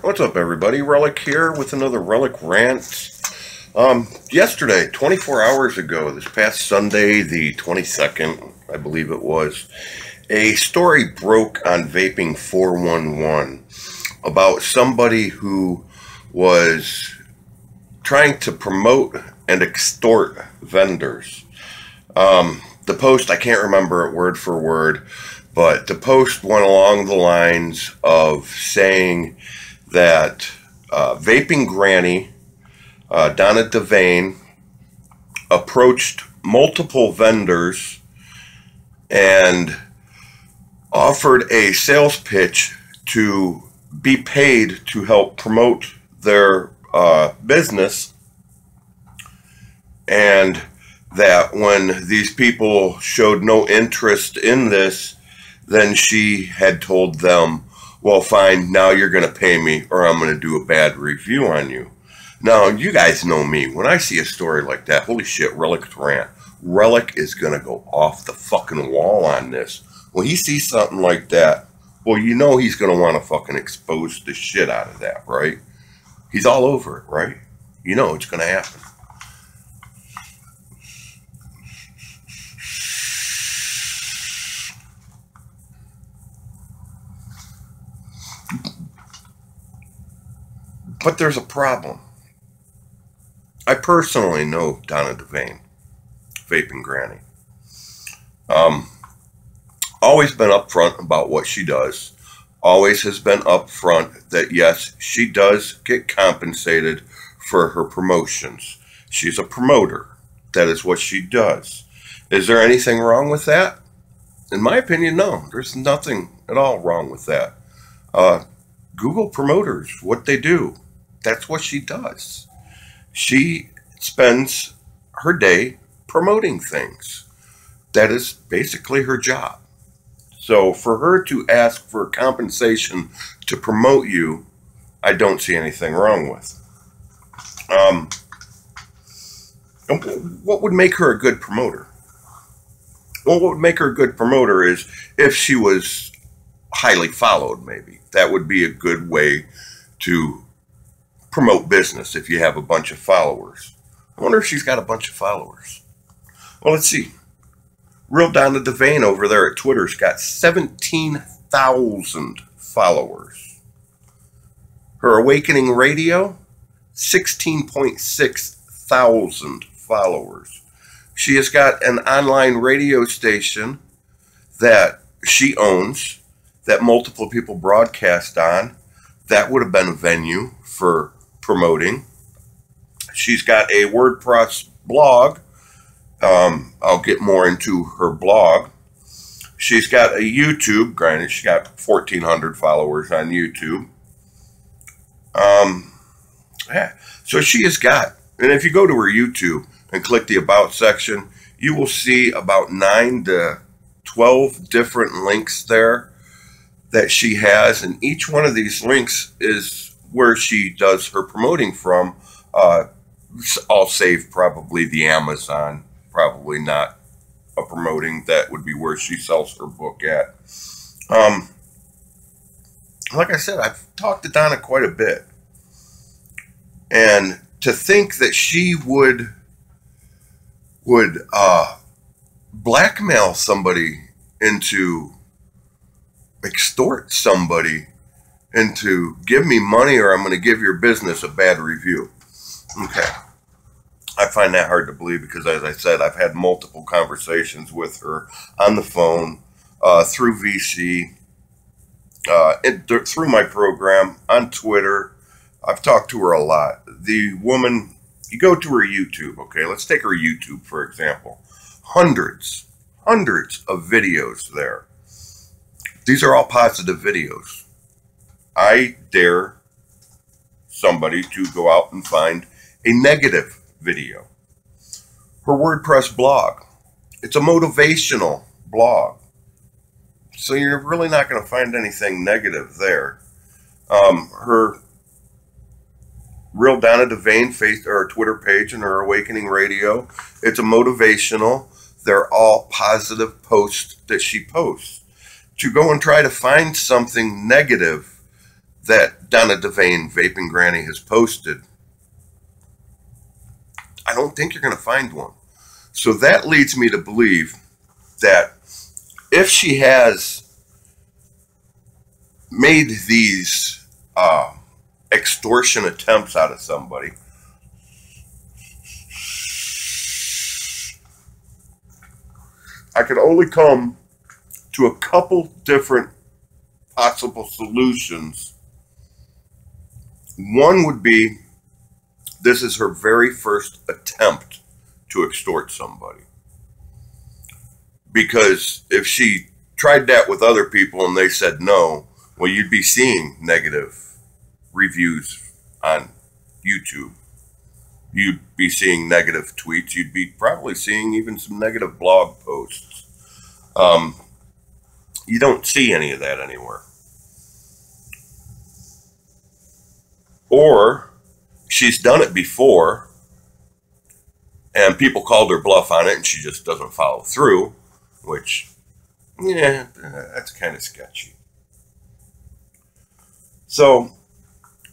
What's up, everybody? Relic here with another Relic rant. Yesterday, 24 hours ago, this past Sunday, the 22nd, I believe it was, a story broke on Vaping 411 about somebody who was trying to promote and extort vendors. The post, I can't remember it word for word, but the post went along the lines of saying that Vaping Granny, Donna Devane, approached multiple vendors and offered a sales pitch to be paid to help promote their business, and that when these people showed no interest in this, then she had told them, well, fine, now you're going to pay me or I'm going to do a bad review on you. Now, you guys know me. When I see a story like that, holy shit, Relic's rant. Relic is going to go off the fucking wall on this. When he sees something like that, well, you know he's going to want to fucking expose the shit out of that, right? He's all over it, right? You know it's going to happen. But there's a problem. I personally know Donna Devane, Vaping Granny. Always been upfront about what she does. Always has been upfront that yes, she does get compensated for her promotions. She's a promoter. That is what she does. Is there anything wrong with that? In my opinion, no. There's nothing at all wrong with that. Google promoters, what they do. That's what she does. She spends her day promoting things. That is basically her job. So for her to ask for compensation to promote you, I don't see anything wrong with. What would make her a good promoter? Well, what would make her a good promoter is if she was highly followed, maybe. That would be a good way to promote business if you have a bunch of followers. I wonder if she's got a bunch of followers. Well, let's see. Real Donna Devane over there at Twitter's got 17,000 followers. Her Awakening Radio, 16.6 thousand followers. She has got an online radio station that she owns, that multiple people broadcast on. That would have been a venue for promoting. She's got a WordPress blog. I'll get more into her blog. She's got a YouTube. Granted, she's got 1,400 followers on YouTube. Yeah. So she has got, and if you go to her YouTube and click the About section, you will see about 9 to 12 different links there that she has, and each one of these links is where she does her promoting from. I'll save probably the Amazon, probably not a promoting. That would be where she sells her book at. Like I said, I've talked to Donna quite a bit, and to think that she would blackmail somebody into extort somebody into give me money or I'm going to give your business a bad review. Okay. I find that hard to believe because, as I said, I've had multiple conversations with her on the phone, through VC, through my program, on Twitter. I've talked to her a lot. The woman, you go to her YouTube, okay? Let's take her YouTube, for example. Hundreds of videos there. These are all positive videos. I dare somebody to go out and find a negative video. Her WordPress blog. It's a motivational blog. So you're really not going to find anything negative there. Her Real Donna Devane Twitter page and her Awakening Radio. It's a motivational. They're all positive posts that she posts. To go and try to find something negative that Donna Devane, Vaping Granny, has posted, I don't think you're going to find one. So that leads me to believe that if she has made these extortion attempts out of somebody, I can only come to a couple different possible solutions. One would be, this is her very first attempt to extort somebody. Because if she tried that with other people and they said no, well, you'd be seeing negative reviews on YouTube. You'd be seeing negative tweets. You'd be probably seeing even some negative blog posts. You don't see any of that anywhere. Or she's done it before and people called her bluff on it and she just doesn't follow through, which, yeah, that's kind of sketchy. So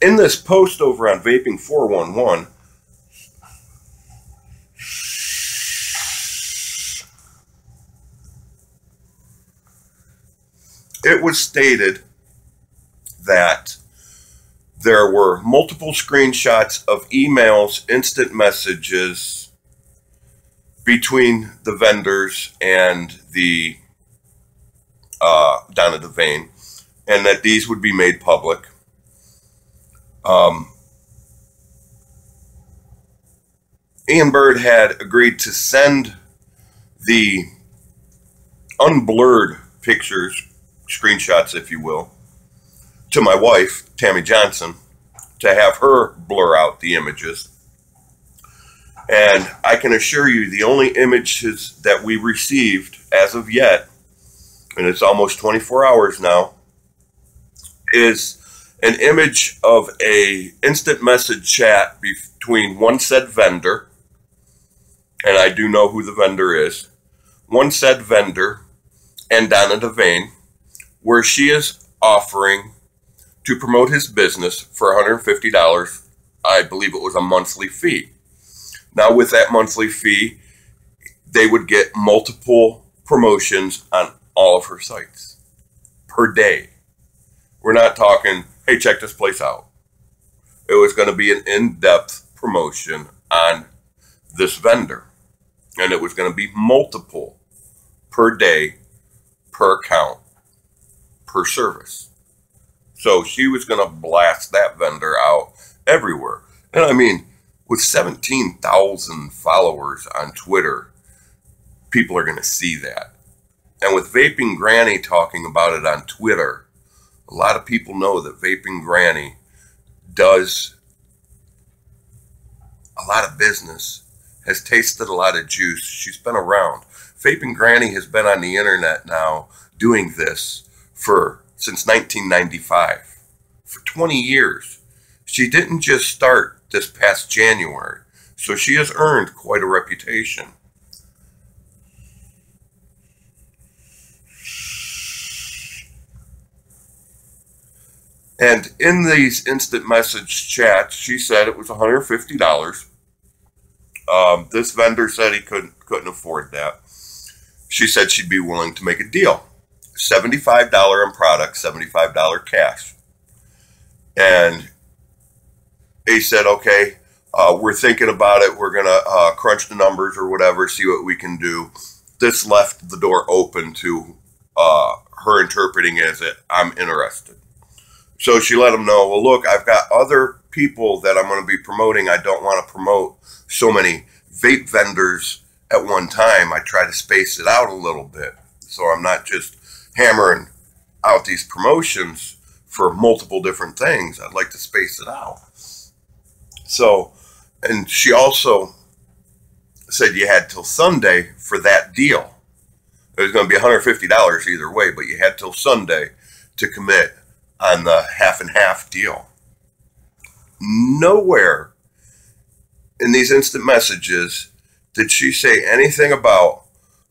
in this post over on Vaping 411, it was stated that there were multiple screenshots of emails, instant messages between the vendors and the Donna Devane, and that these would be made public. Ian Bird had agreed to send the unblurred pictures, screenshots, if you will, to my wife, Tammy Johnson, to have her blur out the images. And I can assure you the only images that we received as of yet, and it's almost 24 hours now, is an image of a instant message chat between one said vendor, and I do know who the vendor is, one said vendor and Donna Devane, where she is offering to promote his business for $150. I believe it was a monthly fee. Now, with that monthly fee, they would get multiple promotions on all of her sites per day. We're not talking, hey, check this place out. It was going to be an in-depth promotion on this vendor. And it was going to be multiple per day, per account, per service. So she was going to blast that vendor out everywhere. And I mean, with 17,000 followers on Twitter, people are going to see that. And with Vaping Granny talking about it on Twitter, a lot of people know that Vaping Granny does a lot of business, has tasted a lot of juice. She's been around. Vaping Granny has been on the internet now doing this since 1995, for 20 years. She didn't just start this past January, so she has earned quite a reputation. And in these instant message chats, she said it was $150. This vendor said he couldn't afford that. She said she'd be willing to make a deal. $75 in product, $75 cash. And he said, okay, we're thinking about it. We're going to crunch the numbers or whatever, see what we can do. This left the door open to her interpreting as it, I'm interested. So she let him know, well, look, I've got other people that I'm going to be promoting. I don't want to promote so many vape vendors at one time. I try to space it out a little bit. So I'm not just hammering out these promotions for multiple different things. I'd like to space it out. So, and she also said you had till Sunday for that deal. It was going to be $150 either way, but you had till Sunday to commit on the half and half deal. Nowhere in these instant messages did she say anything about,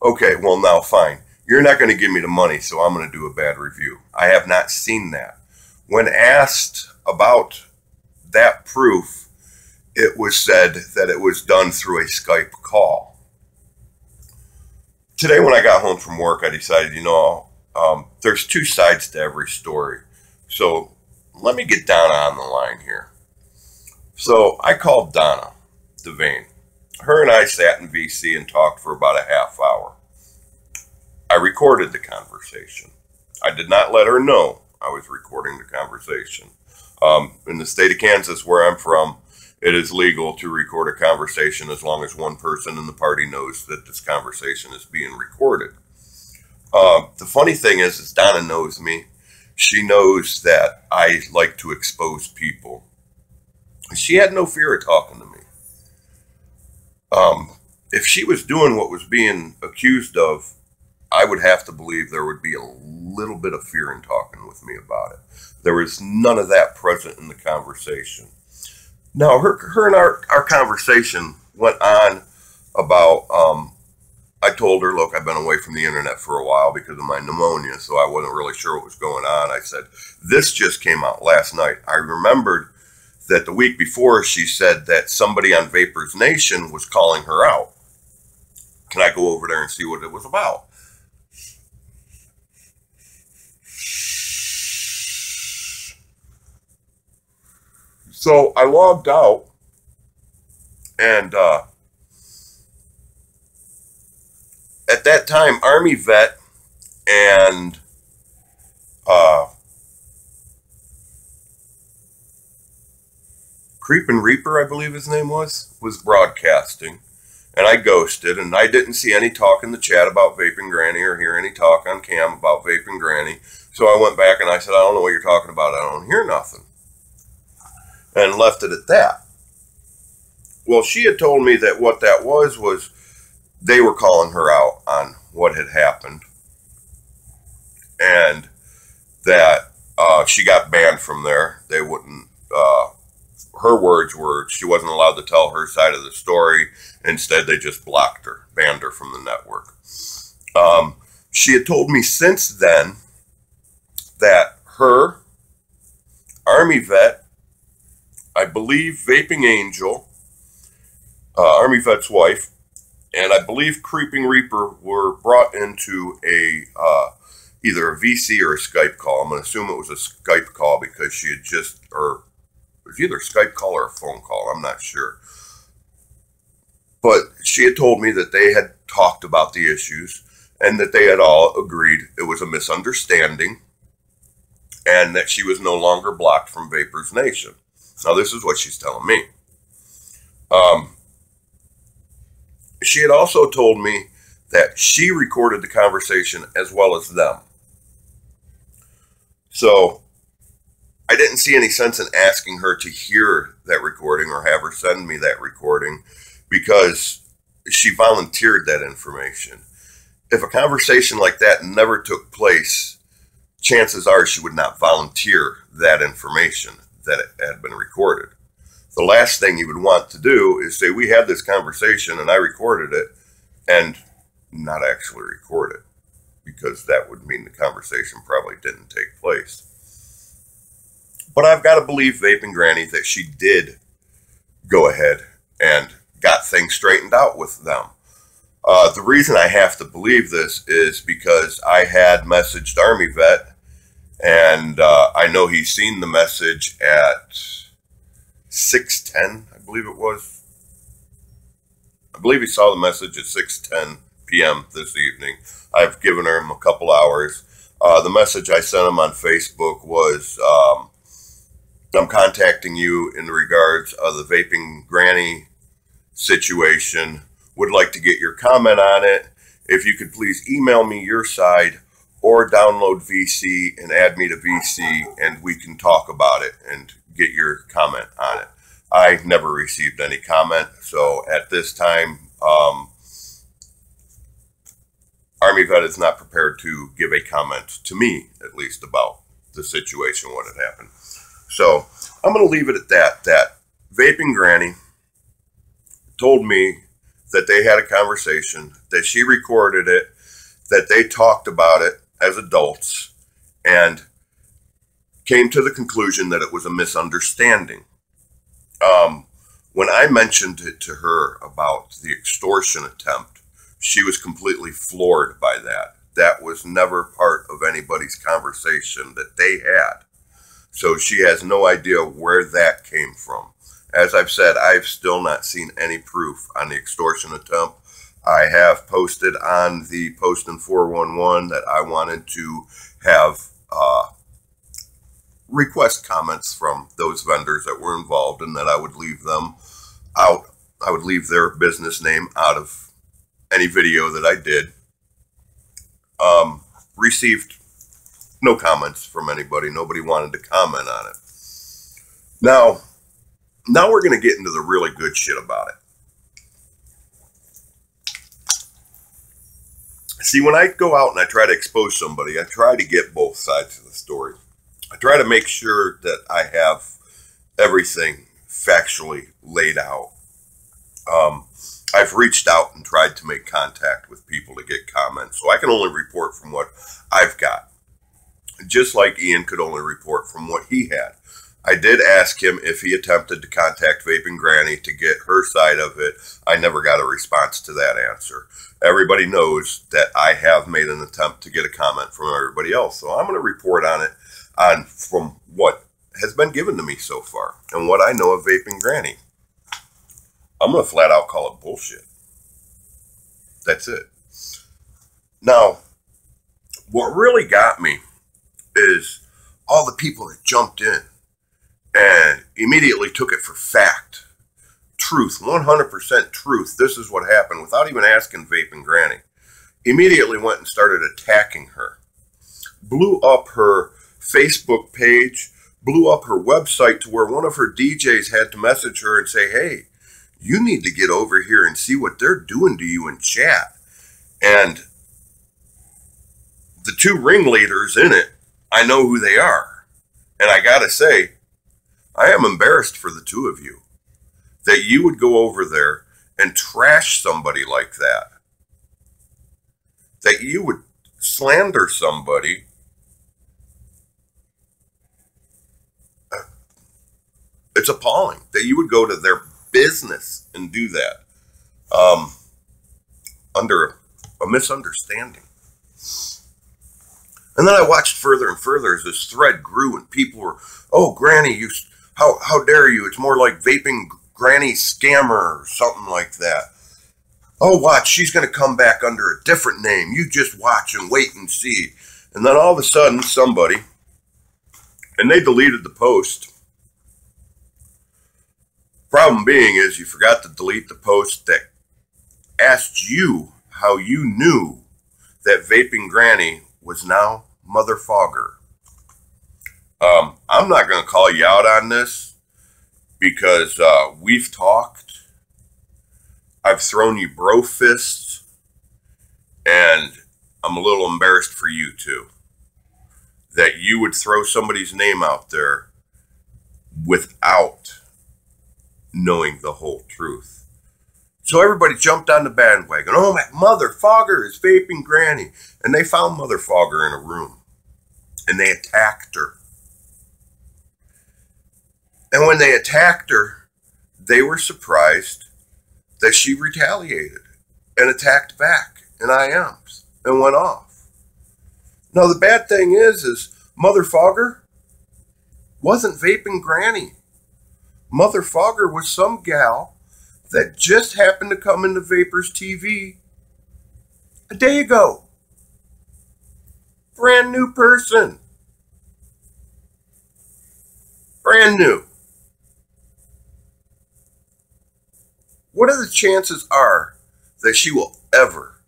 okay, well now fine, you're not going to give me the money, so I'm going to do a bad review. I have not seen that. When asked about that proof, it was said that it was done through a Skype call. Today when I got home from work, I decided, there's two sides to every story. So let me get Donna on the line here. So I called Donna Devane. Her and I sat in VC and talked for about a half hour. I recorded the conversation. I did not let her know I was recording the conversation. In the state of Kansas, where I'm from, it is legal to record a conversation as long as one person in the party knows that this conversation is being recorded. The funny thing is Donna knows me. She knows that I like to expose people. She had no fear of talking to me. If she was doing what was being accused of, I would have to believe there would be a little bit of fear in talking with me about it. There was none of that present in the conversation. Now, her and our conversation went on about, I told her, look, I've been away from the internet for a while because of my pneumonia, so I wasn't really sure what was going on. I said, this just came out last night. I remembered that the week before she said that somebody on Vapors Nation was calling her out. Can I go over there and see what it was about? So I logged out, and at that time, Army vet and Creepin' Reaper, I believe his name was broadcasting, and I ghosted, and I didn't see any talk in the chat about Vaping Granny or hear any talk on cam about Vaping Granny. So I went back and I said, I don't know what you're talking about. I don't hear nothing. And left it at that. Well, she had told me that what that was they were calling her out on what had happened, and that she got banned from there. They wouldn't, her words were she wasn't allowed to tell her side of the story. Instead, they just blocked her, banned her from the network. She had told me since then that her, Army vet, I believe Vaping Angel, Army vet's wife, and I believe Creeping Reaper were brought into a either a VC or a Skype call. I'm going to assume it was a Skype call because she had just, or it was either a Skype call or a phone call. I'm not sure. But she had told me that they had talked about the issues and that they had all agreed it was a misunderstanding and that she was no longer blocked from Vapors Nation. Now, this is what she's telling me. She had also told me that she recorded the conversation as well as them. So I didn't see any sense in asking her to hear that recording or have her send me that recording because she volunteered that information. If a conversation like that never took place, chances are she would not volunteer that information that it had been recorded. The last thing you would want to do is say, we had this conversation and I recorded it, and not actually record it, because that would mean the conversation probably didn't take place. But I've got to believe Vaping Granny that she did go ahead and got things straightened out with them. The reason I have to believe this is because I had messaged Army Vet, and I know he's seen the message at 6:10, I believe it was. I believe he saw the message at 6:10 p.m. this evening. I've given him a couple hours. The message I sent him on Facebook was, I'm contacting you in regards of the Vaping Granny situation. Would like to get your comment on it. If you could please email me your side or download VC and add me to VC, and we can talk about it and get your comment on it. I never received any comment, so at this time, Army Vet is not prepared to give a comment to me, at least, about the situation, what had happened. So I'm going to leave it at that, that Vaping Granny told me that they had a conversation, that she recorded it, that they talked about it as adults, and came to the conclusion that it was a misunderstanding. When I mentioned it to her about the extortion attempt, she was completely floored by that. That was never part of anybody's conversation that they had. So she has no idea where that came from. As I've said, I've still not seen any proof on the extortion attempt. I have posted on the Post in 411 that I wanted to have request comments from those vendors that were involved and that I would leave them out. I would leave their business name out of any video that I did. Received no comments from anybody. Nobody wanted to comment on it. Now we're going to get into the really good shit about it. See, when I go out and I try to expose somebody, I try to get both sides of the story. I try to make sure that I have everything factually laid out. I've reached out and tried to make contact with people to get comments, so I can only report from what I've got. Just like Ian could only report from what he had. I did ask him if he attempted to contact Vaping Granny to get her side of it. I never got a response to that answer. Everybody knows that I have made an attempt to get a comment from everybody else, so I'm going to report on it from what has been given to me so far and what I know of Vaping Granny. I'm going to flat out call it bullshit. That's it. Now, what really got me is all the people that jumped in and immediately took it for fact. Truth, 100% truth. This is what happened without even asking Vaping Granny. Immediately went and started attacking her. Blew up her Facebook page, blew up her website to where one of her DJs had to message her and say, hey, you need to get over here and see what they're doing to you in chat. And the two ringleaders in it, I know who they are. And I gotta say, I am embarrassed for the two of you that you would go over there and trash somebody like that. That you would slander somebody. It's appalling that you would go to their business and do that under a misunderstanding. And then I watched further and further as this thread grew and people were, oh, Granny, how dare you? It's more like Vaping Granny Scammer or something like that. Oh, watch, she's going to come back under a different name. You just watch and wait and see. And then all of a sudden, somebody, and they deleted the post. Problem being is you forgot to delete the post that asked you how you knew that Vaping Granny was now Mother Fogger. I'm not going to call you out on this because we've talked. I've thrown you bro fists, and I'm a little embarrassed for you too. That you would throw somebody's name out there without knowing the whole truth. So everybody jumped on the bandwagon. Oh, my Mother Fogger is Vaping Granny. And they found Mother Fogger in a room. And they attacked her. And when they attacked her, they were surprised that she retaliated and attacked back in IMs and went off. Now, the bad thing is Mother Fogger wasn't Vaping Granny. Mother Fogger was some gal that just happened to come into Vapors TV a day ago. Brand new person. Brand new. What are the chances are that she will ever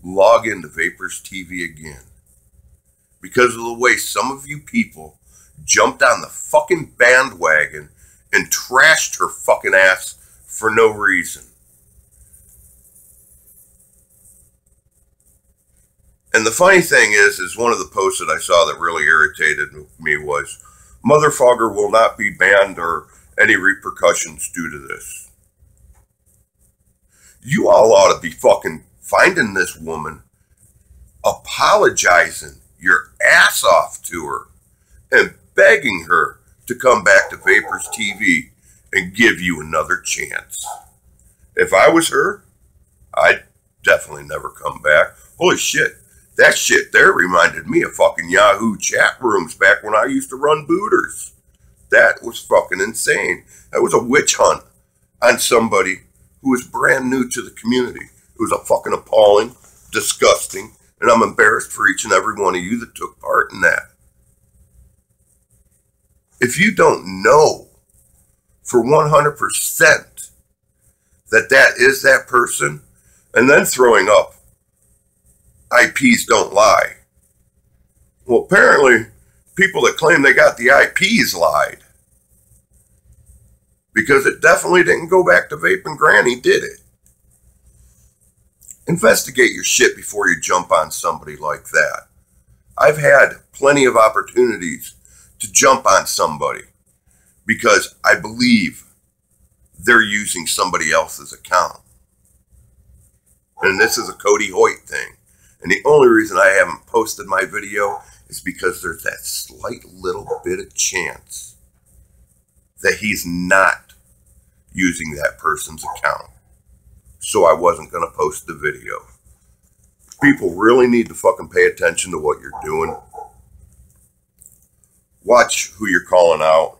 log into Vapors TV again? Because of the way some of you people jumped on the fucking bandwagon and trashed her fucking ass for no reason. And the funny thing is one of the posts that I saw that really irritated me was, Mother Fogger will not be banned or any repercussions due to this. You all ought to be fucking finding this woman, apologizing your ass off to her, and begging her to come back to Vapors TV and give you another chance. If I was her, I'd definitely never come back. Holy shit, that shit there reminded me of fucking Yahoo chat rooms back when I used to run booters. That was fucking insane. That was a witch hunt on somebody who was brand new to the community. It was a fucking appalling, disgusting, and I'm embarrassed for each and every one of you that took part in that. If you don't know for 100% that that is that person, and then throwing up IPs don't lie. Well, apparently, people that claim they got the IPs lied. Because it definitely didn't go back to Vaping Granny, did it? Investigate your shit before you jump on somebody like that. I've had plenty of opportunities to jump on somebody because I believe they're using somebody else's account. And this is a Cody Hoyt thing. And the only reason I haven't posted my video is because there's that slight little bit of chance that he's not using that person's account. So I wasn't going to post the video. People really need to fucking pay attention to what you're doing. Watch who you're calling out.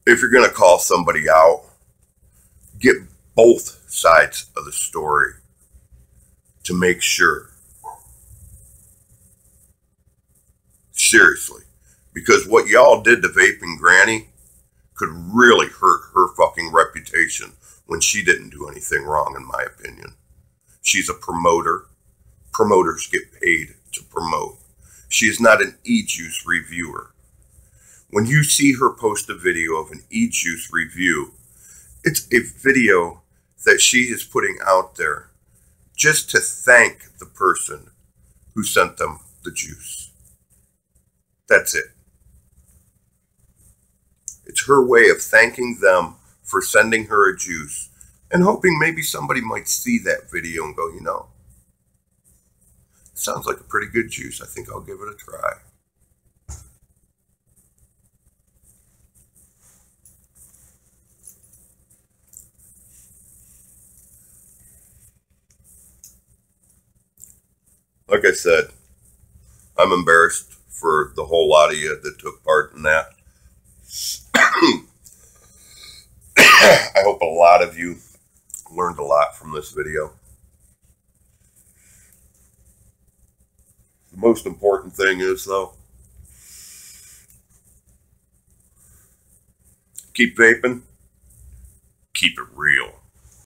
If you're going to call somebody out, get both sides of the story to make sure. Seriously. Because what y'all did to Vaping Granny could really hurt her fucking reputation when she didn't do anything wrong, in my opinion. She's a promoter. Promoters get paid to promote. She is not an e-juice reviewer. When you see her post a video of an e-juice review, it's a video that she is putting out there just to thank the person who sent them the juice. That's it. It's her way of thanking them for sending her a juice and hoping maybe somebody might see that video and go, you know, sounds like a pretty good juice. I think I'll give it a try. Like I said, I'm embarrassed for the whole lot of you that took part in that. I hope a lot of you learned a lot from this video. The most important thing is, though, keep vaping, keep it real.